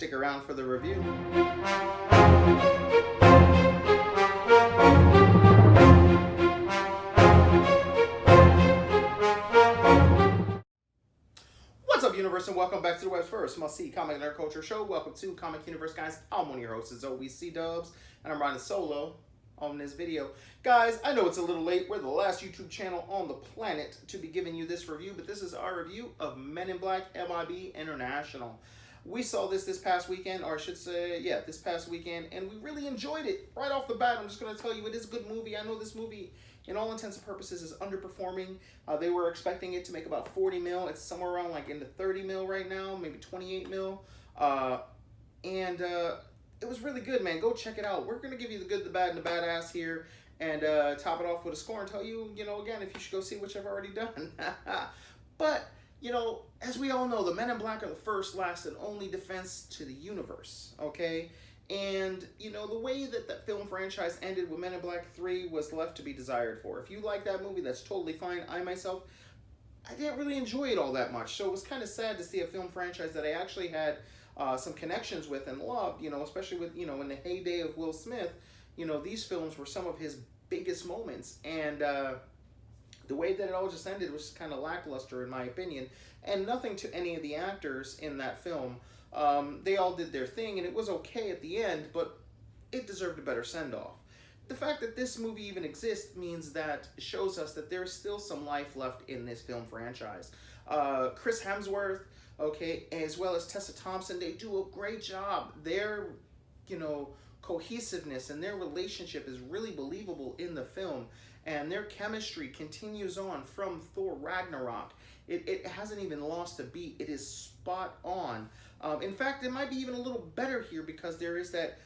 Stick around for the review. What's up, Universe, and welcome back to the web's first must-see comic nerd culture show. Welcome to Comic Universe, guys. I'm one of your hosts, as always, C-Dubs, and I'm riding solo on this video. Guys, I know it's a little late. We're the last YouTube channel on the planet to be giving you this review, but this is our review of Men in Black MIB International. We saw this past weekend, or I should say, yeah, this past weekend, and we really enjoyed it. Right off the bat, I'm just going to tell you, it is a good movie. I know this movie, in all intents and purposes, is underperforming. They were expecting it to make about 40 mil. It's somewhere around like in the 30 mil right now, maybe 28 mil. It was really good, man. Go check it out. We're going to give you the good, the bad, and the badass here, and top it off with a score and tell you, again, if you should go see what you've already done. But, as we all know, the Men in Black are the first, last, and only defense to the universe, okay? And, the way that that film franchise ended with Men in Black 3 was left to be desired for. If you like that movie, that's totally fine. I didn't really enjoy it all that much. So it was kind of sad to see a film franchise that I actually had some connections with and loved, especially with, in the heyday of Will Smith, these films were some of his biggest moments. And the way that it all just ended was kind of lackluster, in my opinion. And nothing to any of the actors in that film. They all did their thing, and it was okay at the end, but it deserved a better send-off. The fact that this movie even exists means that it shows us that there's still some life left in this film franchise. Chris Hemsworth, okay, as well as Tessa Thompson, they do a great job. Their, cohesiveness and their relationship is really believable in the film, and their chemistry continues on from Thor Ragnarok. It hasn't even lost a beat. It is spot on. In fact, it might be even a little better here because there is that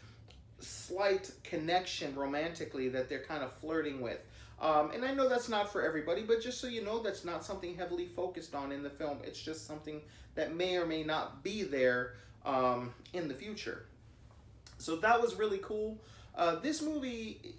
slight connection romantically that they're kind of flirting with. And I know that's not for everybody, but just so you know, that's not something heavily focused on in the film. It's just something that may or may not be there in the future. So that was really cool. This movie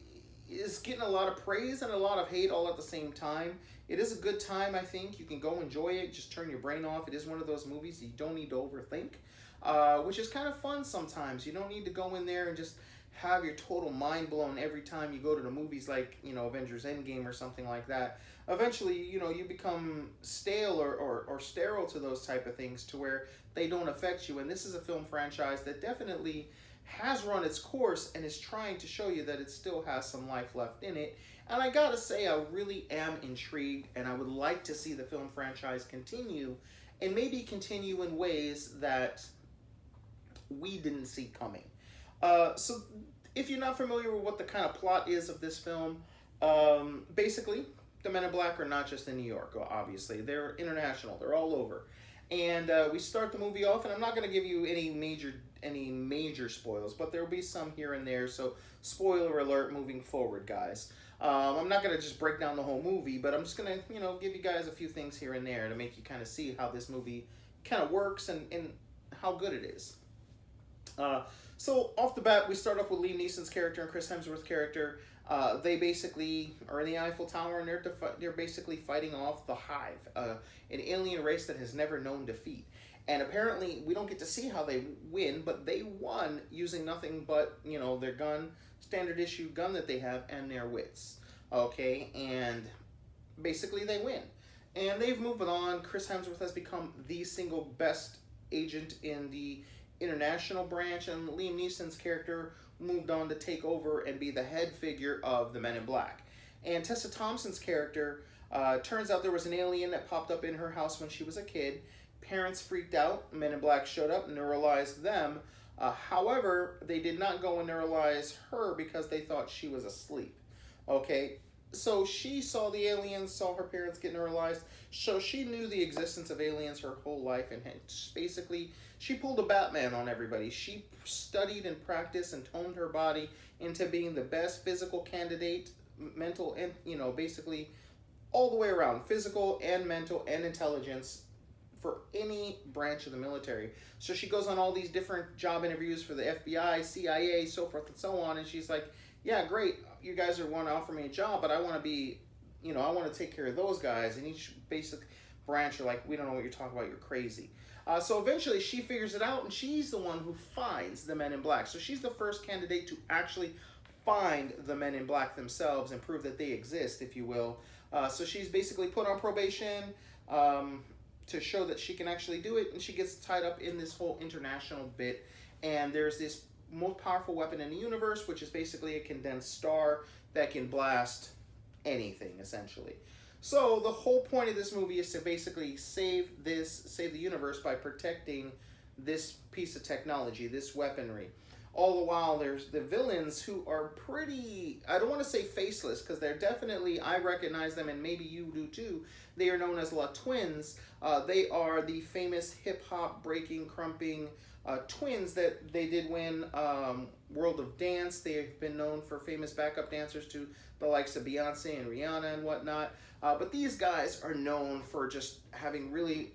is getting a lot of praise and a lot of hate all at the same time. It is a good time, I think. You can go enjoy it. Just turn your brain off. It is one of those movies you don't need to overthink, which is kind of fun sometimes. You don't need to go in there and just have your total mind blown every time you go to the movies like, Avengers Endgame or something like that. Eventually, you become stale or sterile to those type of things to where they don't affect you. And this is a film franchise that definitely has run its course and is trying to show you that it still has some life left in it. And I gotta say, I really am intrigued, and I would like to see the film franchise continue, and maybe continue in ways that we didn't see coming. So if you're not familiar with what the kind of plot is of this film, basically, the Men in Black are not just in New York, obviously. They're international. They're all over. And we start the movie off, and I'm not going to give you any major spoilers, but there will be some here and there, so spoiler alert moving forward, guys. I'm not going to just break down the whole movie, but I'm just going to, give you guys a few things here and there to make you kind of see how this movie kind of works and how good it is. So off the bat, we start off with Liam Neeson's character and Chris Hemsworth's character. They basically are in the Eiffel Tower, and they're basically fighting off the Hive, an alien race that has never known defeat. And apparently, we don't get to see how they win, but they won using nothing but, their gun, standard issue gun that they have, and their wits. Okay, and basically they win. And they've moved on. Chris Hemsworth has become the single best agent in the international branch, and Liam Neeson's character moved on to take over and be the head figure of the Men in Black. And Tessa Thompson's character, turns out there was an alien that popped up in her house when she was a kid. Parents freaked out. Men in Black showed up, neuralized them. However, they did not go and neuralize her because they thought she was asleep. Okay, so she saw the aliens, saw her parents get neuralized, so she knew the existence of aliens her whole life, and basically she pulled a Batman on everybody. She studied and practiced and toned her body into being the best physical candidate, mental, and basically all the way around, physical and mental and intelligence for any branch of the military. So she goes on all these different job interviews for the FBI, CIA, so forth and so on, and she's like, yeah, great, you guys are want to offer me a job, but I want to be, I want to take care of those guys. And each branch are like, we don't know what you're talking about, you're crazy. So eventually she figures it out, and she's the one who finds the Men in Black. So she's the first candidate to actually find the Men in Black themselves and prove that they exist, if you will. So she's basically put on probation to show that she can actually do it, and she gets tied up in this whole international bit. And there's this most powerful weapon in the universe, which is basically a condensed star that can blast anything, essentially. So the whole point of this movie is to basically save the universe by protecting this piece of technology, this weaponry. All the while, there's the villains who are pretty, I don't want to say faceless, because they're definitely, I recognize them, and maybe you do too. They are known as La Twins. They are the famous hip-hop breaking, crumping twins that they did win World of Dance. They've been known for famous backup dancers to the likes of Beyonce and Rihanna and whatnot. But these guys are known for just having really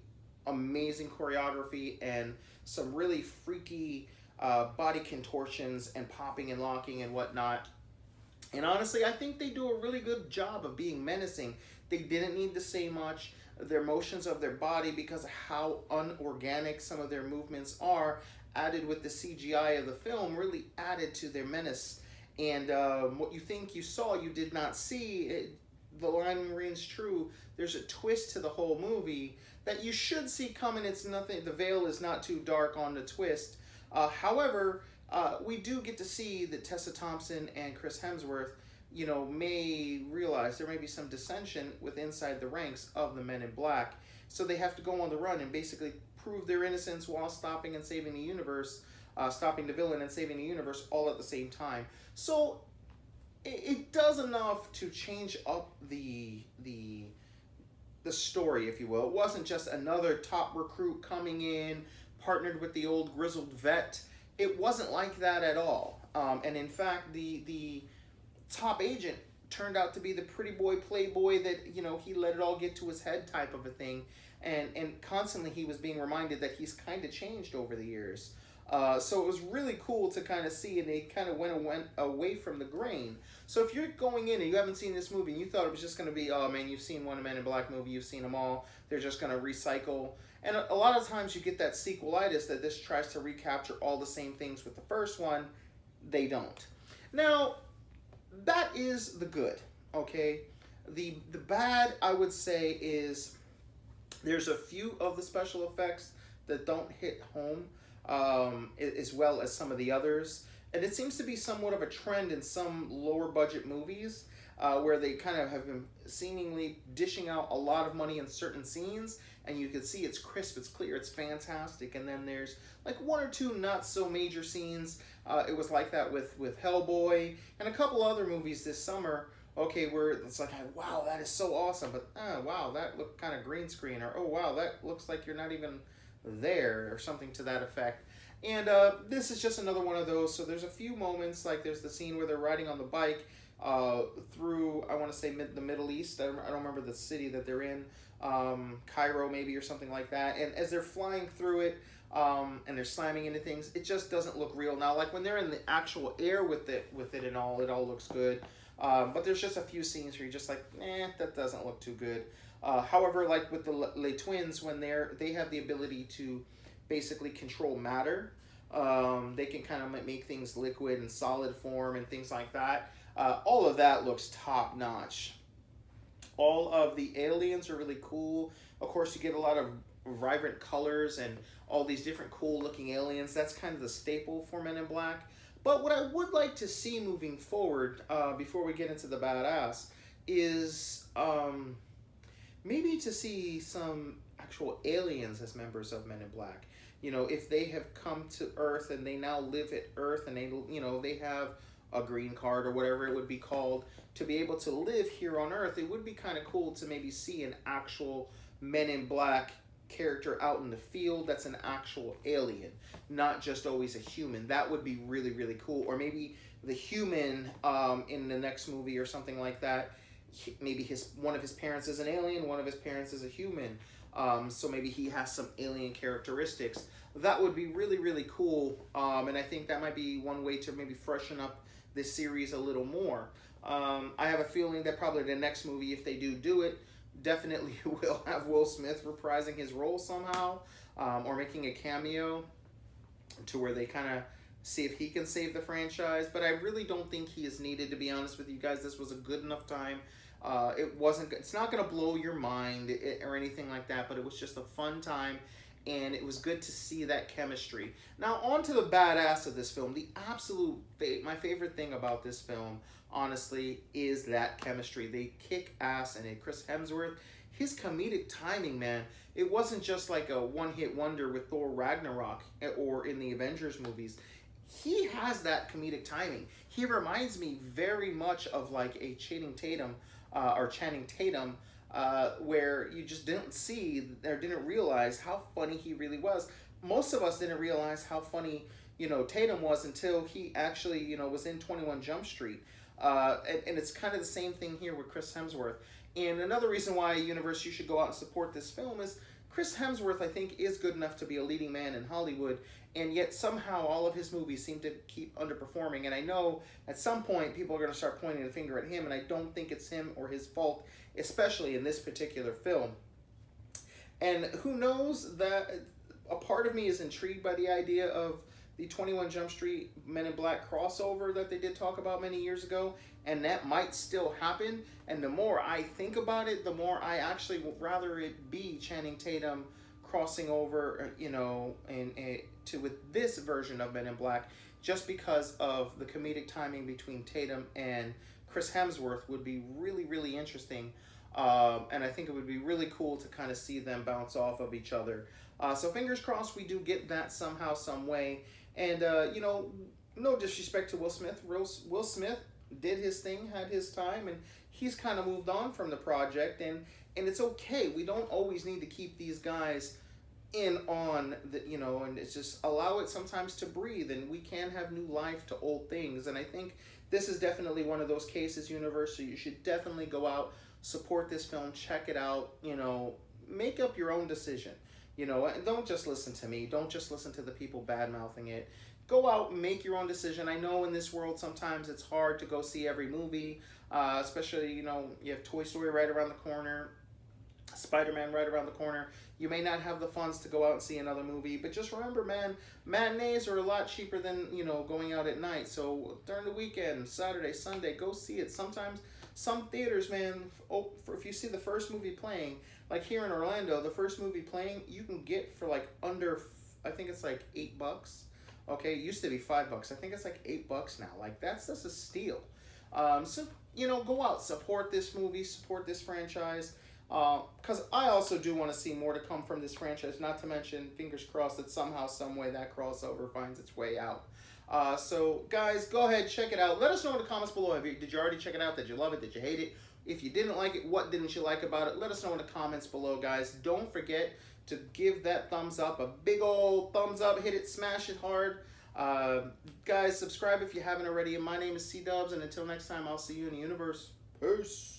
amazing choreography and some really freaky body contortions and popping and locking and whatnot. And honestly, I think they do a really good job of being menacing. They didn't need to say much. Their motions of their body, because of how unorganic some of their movements are, added with the CGI of the film, really added to their menace. And what you think you saw, you did not see. The line rings true. There's a twist to the whole movie that you should see coming. It's nothing. The veil is not too dark on the twist. However, we do get to see that Tessa Thompson and Chris Hemsworth, you know, may realize there may be some dissension with inside the ranks of the Men in Black. So they have to go on the run and basically prove their innocence while stopping and saving the universe, stopping the villain and saving the universe all at the same time. So it does enough to change up the story, if you will. It wasn't just another top recruit coming in, partnered with the old grizzled vet. It wasn't like that at all. And in fact, the top agent turned out to be the pretty boy playboy that, you know, he let it all get to his head type of a thing. And constantly he was being reminded that he's kind of changed over the years. So it was really cool to kind of see, and they kind of went away from the grain. So if you're going in and you haven't seen this movie and you thought it was just going to be, oh man, you've seen one Men in Black movie, you've seen them all, they're just going to recycle. And a lot of times you get that sequelitis that this tries to recapture all the same things with the first one. They don't. Now, that is the good, okay? The bad, I would say, is there's a few of the special effects that don't hit home as well as some of the others. And it seems to be somewhat of a trend in some lower budget movies where they kind of have been seemingly dishing out a lot of money in certain scenes, and you can see it's crisp, it's clear, it's fantastic. And then there's like one or two not so major scenes. It was like that with Hellboy and a couple other movies this summer, okay, where it's like, wow, that is so awesome, but wow, that looked kind of green screen, or oh wow, that looks like you're not even there, or something to that effect. And this is just another one of those. So there's a few moments, like there's the scene where they're riding on the bike through, I want to say the Middle East. I don't remember the city that they're in, Cairo maybe, or something like that. And as they're flying through it, and they're slamming into things, it just doesn't look real. Now, like when they're in the actual air with it and all, it all looks good. But there's just a few scenes where you're just like, that doesn't look too good. However, like with the Les Twins, when they have the ability to basically control matter, they can kind of make things liquid and solid form and things like that. All of that looks top notch. All of the aliens are really cool. Of course, you get a lot of vibrant colors and all these different cool looking aliens. That's kind of the staple for Men in Black. But what I would like to see moving forward, before we get into the badass, is maybe to see some actual aliens as members of Men in Black. You know, if they have come to Earth and they now live at Earth and they, you know, they have a green card or whatever it would be called, to be able to live here on Earth, it would be kind of cool to maybe see an actual Men in Black character out in the field that's an actual alien, not just always a human. That would be really, really cool. Or maybe the human in the next movie or something like that, maybe one of his parents is an alien, one of his parents is a human. So maybe he has some alien characteristics. That would be really, really cool. And I think that might be one way to maybe freshen up this series a little more. I have a feeling that probably the next movie, if they do it, definitely will have Will Smith reprising his role somehow, or making a cameo to where they kind of see if he can save the franchise. But I really don't think he is needed, to be honest with you guys. This was a good enough time. It wasn't. It's not going to blow your mind or anything like that, but it was just a fun time, and it was good to see that chemistry. Now, on to the badass of this film. The absolute my favorite thing about this film, honestly, is that chemistry. They kick ass in it. Chris Hemsworth, his comedic timing, man. It wasn't just like a one-hit wonder with Thor Ragnarok or in the Avengers movies. He has that comedic timing. He reminds me very much of like a Channing Tatum, where you just didn't see or didn't realize how funny he really was. Most of us didn't realize how funny, Tatum was until he actually, was in 21 Jump Street. And it's kind of the same thing here with Chris Hemsworth. And another reason why, Universe, you should go out and support this film is Chris Hemsworth, I think, is good enough to be a leading man in Hollywood, and yet somehow all of his movies seem to keep underperforming. And I know at some point people are going to start pointing the finger at him, and I don't think it's him or his fault, especially in this particular film. And who knows, that a part of me is intrigued by the idea of the 21 Jump Street Men in Black crossover that they did talk about many years ago, and that might still happen. And the more I think about it, the more I actually would rather it be Channing Tatum crossing over, to with this version of Men in Black, just because of the comedic timing between Tatum and Chris Hemsworth would be really, really interesting. And I think it would be really cool to kind of see them bounce off of each other. So fingers crossed we do get that somehow, some way. And, no disrespect to Will Smith. Will Smith did his thing, had his time, and he's kind of moved on from the project. And it's okay. We don't always need to keep these guys in on the, and it's just allow it sometimes to breathe, and we can have new life to old things. And I think this is definitely one of those cases, Universe, so you should definitely go out, support this film, check it out, make up your own decision. And don't just listen to me. Don't just listen to the people bad-mouthing it. Go out and make your own decision. I know in this world sometimes it's hard to go see every movie, especially, you have Toy Story right around the corner, Spider-Man right around the corner. You may not have the funds to go out and see another movie, but just remember, man, matinees are a lot cheaper than, going out at night. So during the weekend, Saturday, Sunday, go see it. Sometimes some theaters, man, if you see the first movie playing, like here in Orlando, the first movie playing, you can get for like under, I think it's like $8. Okay, it used to be $5. I think it's like $8 now. Like, that's just a steal. So, go out, support this movie, support this franchise. Because I also do want to see more to come from this franchise, not to mention, fingers crossed, that somehow, some way, that crossover finds its way out. So, guys, go ahead, check it out. Let us know in the comments below. Did you already check it out? Did you love it? Did you hate it? If you didn't like it, what didn't you like about it? Let us know in the comments below, guys. Don't forget to give that thumbs up, a big old thumbs up. Hit it, smash it hard. Guys, subscribe if you haven't already. And my name is C-Dubs, and until next time, I'll see you in the universe. Peace.